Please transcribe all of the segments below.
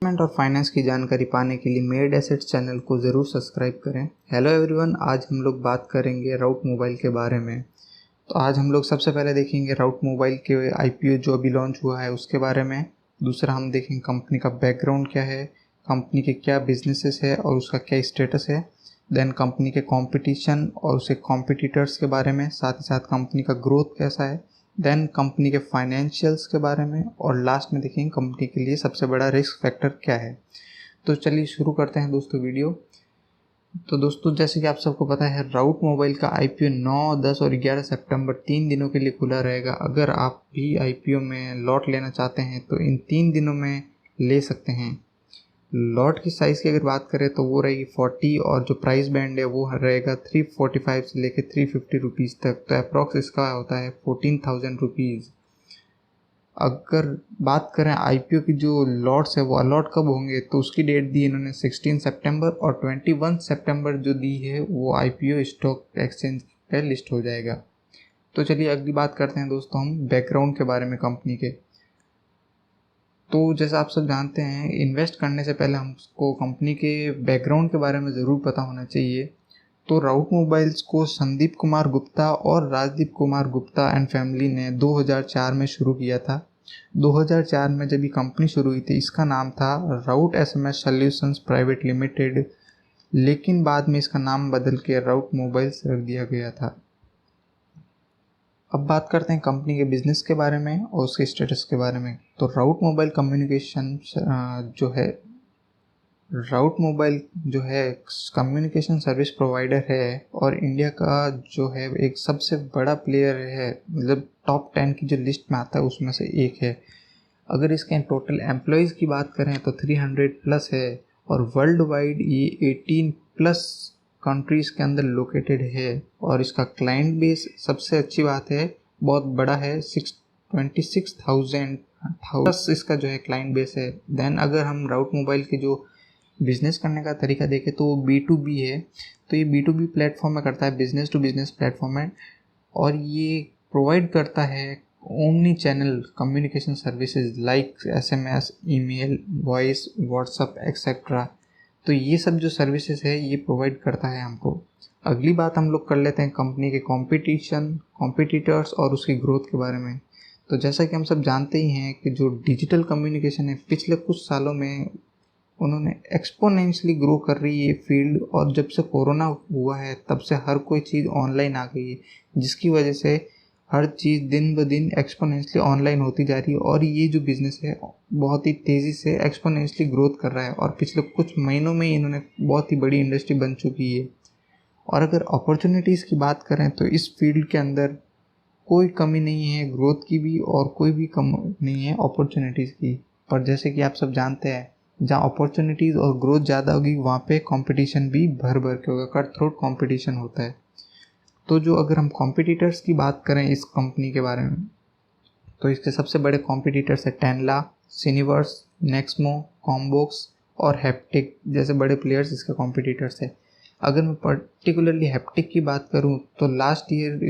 Investment और finance की जानकारी पाने के लिए मेड एसेट्स चैनल को ज़रूर सब्सक्राइब करें। हेलो एवरीवन, आज हम लोग बात करेंगे राउट मोबाइल के बारे में। तो आज हम लोग सबसे पहले देखेंगे राउट मोबाइल के आईपीओ जो अभी लॉन्च हुआ है उसके बारे में। दूसरा हम देखेंगे कंपनी का बैकग्राउंड क्या है, कंपनी के क्या बिजनेसेस है और उसका क्या स्टेटस है। देन कंपनी के कंपटीशन और उसके कॉम्पिटिटर्स के बारे में, साथ ही साथ कंपनी का ग्रोथ कैसा है। देन कंपनी के फाइनेंशियल्स के बारे में और लास्ट में देखेंगे कंपनी के लिए सबसे बड़ा रिस्क फैक्टर क्या है। तो चलिए शुरू करते हैं दोस्तों वीडियो। तो दोस्तों जैसे कि आप सबको पता है, राउट मोबाइल का आईपीओ 9, 10 और 11 सितंबर 3 दिनों के लिए खुला रहेगा। अगर आप भी आईपीओ में लॉट लेना चाहते हैं तो इन 3 दिनों में ले सकते हैं। लॉट की साइज़ की अगर बात करें तो वो रहेगी 40 और जो प्राइस बैंड है वो रहेगा 345 से लेकर 350 रुपीज़ तक। तो अप्रॉक्स इसका होता है 14,000 रुपीज़। अगर बात करें आईपीओ की जो लॉट्स है वो अलॉट कब होंगे, तो उसकी डेट दी इन्होंने 16 सितंबर और 21 सितंबर जो दी है वो आईपीओ स्टॉक एक्सचेंज पे लिस्ट हो जाएगा। तो चलिए अगली बात करते हैं दोस्तों हम बैकग्राउंड के बारे में कंपनी के। तो जैसा आप सब जानते हैं, इन्वेस्ट करने से पहले हमको कंपनी के बैकग्राउंड के बारे में ज़रूर पता होना चाहिए। तो राउट मोबाइल्स को संदीप कुमार गुप्ता और राजदीप कुमार गुप्ता एंड फैमिली ने 2004 में शुरू किया था। 2004 में जब ये कंपनी शुरू हुई थी, इसका नाम था राउट एसएमएस सॉल्यूशंस प्राइवेट लिमिटेड, लेकिन बाद में इसका नाम बदल के राउट मोबाइल्स रख दिया गया था। अब बात करते हैं कंपनी के बिजनेस के बारे में और उसके स्टेटस के बारे में। तो राउट मोबाइल कम्युनिकेशन जो है कम्युनिकेशन सर्विस प्रोवाइडर है और इंडिया का जो है एक सबसे बड़ा प्लेयर है, मतलब टॉप 10 की जो लिस्ट में आता है उसमें से एक है। अगर इसके टोटल एम्प्लॉयज़ की बात करें तो 300 प्लस है और वर्ल्ड वाइड ये 18 प्लस कंट्रीज़ के अंदर लोकेटेड है। और इसका क्लाइंट बेस सबसे अच्छी बात है, बहुत बड़ा है, 26,000 प्लस इसका जो है क्लाइंट बेस है। देन अगर हम राउट मोबाइल के जो बिज़नेस करने का तरीका देखें तो वो B2B है। तो ये B2B प्लेटफॉर्म में करता है, बिज़नेस टू बिज़नेस प्लेटफॉर्म है, और ये प्रोवाइड करता है omni channel communication services like SMS, email, voice, WhatsApp etcetera. तो ये सब जो सर्विसेज है ये प्रोवाइड करता है हमको। अगली बात हम लोग कर लेते हैं कंपनी के कॉम्पिटिटर्स और उसकी ग्रोथ के बारे में। तो जैसा कि हम सब जानते ही हैं कि जो डिजिटल कम्युनिकेशन है पिछले कुछ सालों में उन्होंने एक्सपोनेंशियली ग्रो कर रही है फील्ड, और जब से कोरोना हुआ है तब से हर कोई चीज़ ऑनलाइन आ गई है, जिसकी वजह से हर चीज़ दिन ब दिन एक्सपोनेंशियली ऑनलाइन होती जा रही है। और ये जो बिज़नेस है बहुत ही तेज़ी से एक्सपोनेंशियली ग्रोथ कर रहा है और पिछले कुछ महीनों में इन्होंने बहुत ही बड़ी इंडस्ट्री बन चुकी है। और अगर अपॉर्चुनिटीज़ की बात करें तो इस फील्ड के अंदर कोई कमी नहीं है ग्रोथ की भी और कोई भी कम नहीं है अपॉर्चुनिटीज़ की। पर जैसे कि आप सब जानते हैं, जहाँ अपॉर्चुनिटीज़ और ग्रोथ ज़्यादा होगी वहाँ पे कंपटीशन भी भर भर के होगा, कट थ्रोट कंपटीशन होता है। तो जो अगर हम कॉम्पिटिटर्स की बात करें इस कंपनी के बारे में, तो इसके सबसे बड़े कॉम्पिटिटर्स है टेनला, सिनीवर्स, नेक्समो, कॉम्बोक्स और हैप्टिक जैसे बड़े प्लेयर्स इसके कॉम्पिटिटर्स है। अगर मैं पर्टिकुलरली हैप्टिक की बात करूं तो लास्ट ईयर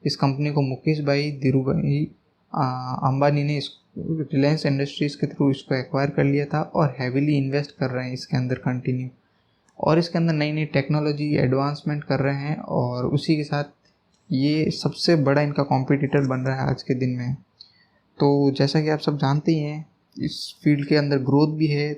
इस कंपनी को मुकेश भाई धीरूभाई अंबानी ने रिलायंस इंडस्ट्रीज़ के थ्रू इसको एक्वायर कर लिया था और हैविली इन्वेस्ट कर रहे हैं इसके अंदर कंटिन्यू, और इसके अंदर नई नई टेक्नोलॉजी एडवांसमेंट कर रहे हैं, और उसी के साथ ये सबसे बड़ा इनका कॉम्पिटिटर बन रहा है आज के दिन में। तो जैसा कि आप सब जानते ही हैं, इस फील्ड के अंदर ग्रोथ भी है,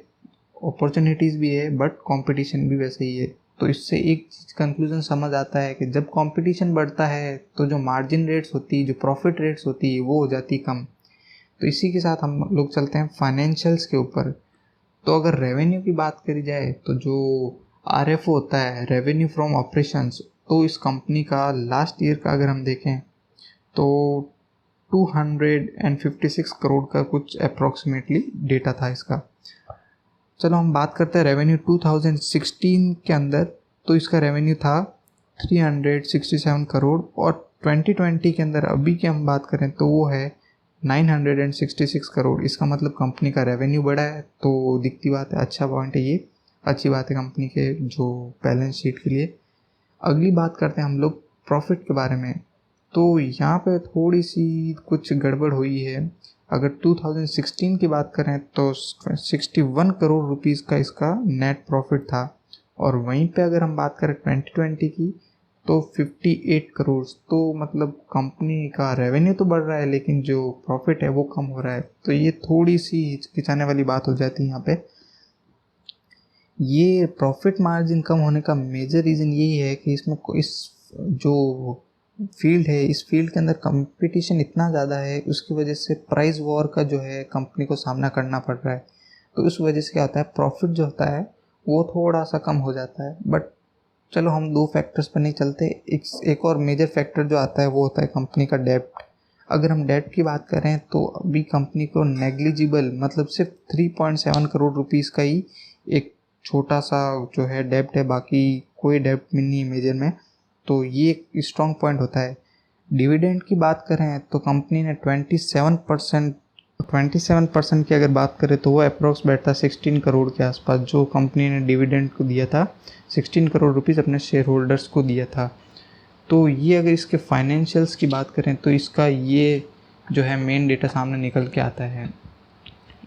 अपॉर्चुनिटीज़ भी है, बट कंपटीशन भी वैसे ही है। तो इससे एक चीज़ कंक्लूजन समझ आता है कि जब कंपटीशन बढ़ता है तो जो मार्जिन रेट्स होती है, जो प्रॉफिट रेट्स होती है, वो हो जाती कम। तो इसी के साथ हम लोग चलते हैं फाइनेंशियल्स के ऊपर। तो अगर रेवेन्यू की बात करी जाए तो जो RFO होता है, रेवेन्यू फ्रॉम ऑपरेशंस, तो इस कंपनी का लास्ट ईयर का अगर हम देखें तो 256 करोड़ का कुछ अप्रॉक्सीमेटली डेटा था इसका। चलो हम बात करते हैं रेवेन्यू 2016 के अंदर, तो इसका रेवेन्यू था 367 करोड़, और 2020 के अंदर अभी की हम बात करें तो वो है 966 करोड़। इसका मतलब कंपनी का रेवेन्यू बढ़ा है, तो दिखती बात है, अच्छा पॉइंट है ये, अच्छी बात है कंपनी के जो बैलेंस शीट के लिए। अगली बात करते हैं हम लोग प्रॉफिट के बारे में। तो यहाँ पे थोड़ी सी कुछ गड़बड़ हुई है। अगर 2016 की बात करें तो 61 करोड़ रुपीस का इसका नेट प्रॉफिट था, और वहीं पे अगर हम बात करें 2020 की तो 58 करोड़। तो मतलब कंपनी का रेवेन्यू तो बढ़ रहा है लेकिन जो प्रॉफिट है वो कम हो रहा है, तो ये थोड़ी सी हिचकिचाने वाली बात हो जाती है यहाँ पे। ये प्रॉफिट मार्जिन कम होने का मेजर रीज़न यही है कि इसमें इस जो फील्ड है, इस फील्ड के अंदर कंपटीशन इतना ज़्यादा है, उसकी वजह से प्राइस वॉर का जो है कंपनी को सामना करना पड़ रहा है। तो उस वजह से क्या होता है, प्रॉफिट जो होता है वो थोड़ा सा कम हो जाता है। बट चलो हम दो फैक्टर्स पर नहीं चलते, एक और मेजर फैक्टर जो आता है वो होता है कंपनी का डेब्ट। अगर हम डेब्ट की बात करें तो अभी कंपनी को नेग्लिजिबल, मतलब सिर्फ 3.7 करोड़ रुपीज़ का ही एक छोटा सा जो है डेब्ट है, बाकी कोई डेब्ट में नहीं मेजर में। तो ये एक स्ट्रॉन्ग पॉइंट होता है। डिविडेंड की बात करें तो कंपनी ने 27% की अगर बात करें तो वो अप्रोक्स बैठता 16 करोड़ के आसपास, जो कंपनी ने डिविडेंड को दिया था 16 करोड़ रुपीज़ अपने शेयर होल्डर्स को दिया था। तो ये अगर इसके फाइनेंशियल्स की बात करें तो इसका ये जो है मेन डेटा सामने निकल के आता है।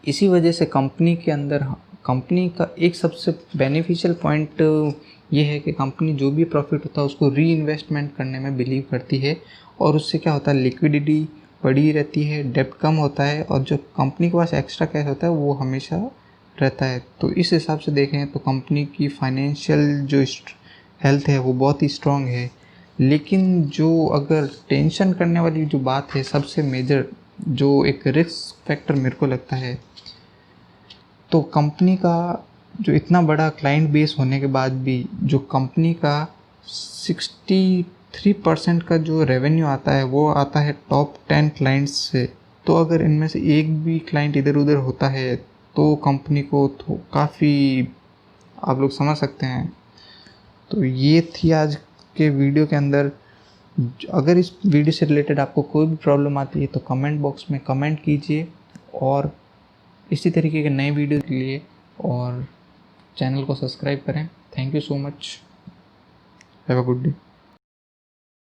इसी वजह से कंपनी के अंदर कंपनी का एक सबसे बेनिफिशियल पॉइंट ये है कि कंपनी जो भी प्रॉफिट होता है उसको री इन्वेस्टमेंट करने में बिलीव करती है, और उससे क्या होता है, लिक्विडिटी बढ़ी रहती है, डेब्ट कम होता है, और जो कंपनी के पास एक्स्ट्रा कैश होता है वो हमेशा रहता है। तो इस हिसाब से देखें तो कंपनी की फाइनेंशियल जो हेल्थ है वो बहुत ही स्ट्रॉन्ग है। लेकिन जो अगर टेंशन करने वाली जो बात है, सबसे मेजर जो एक रिस्क फैक्टर मेरे को लगता है, तो कंपनी का जो इतना बड़ा क्लाइंट बेस होने के बाद भी जो कंपनी का 63% का जो रेवेन्यू आता है वो आता है टॉप 10 क्लाइंट्स से। तो अगर इनमें से एक भी क्लाइंट इधर उधर होता है तो कंपनी को तो काफ़ी, आप लोग समझ सकते हैं। तो ये थी आज के वीडियो के अंदर। अगर इस वीडियो से रिलेटेड आपको कोई भी प्रॉब्लम आती है तो कमेंट बॉक्स में कमेंट कीजिए, और इसी तरीके के नए वीडियो के लिए और चैनल को सब्सक्राइब करें। Thank you so much, have a good day.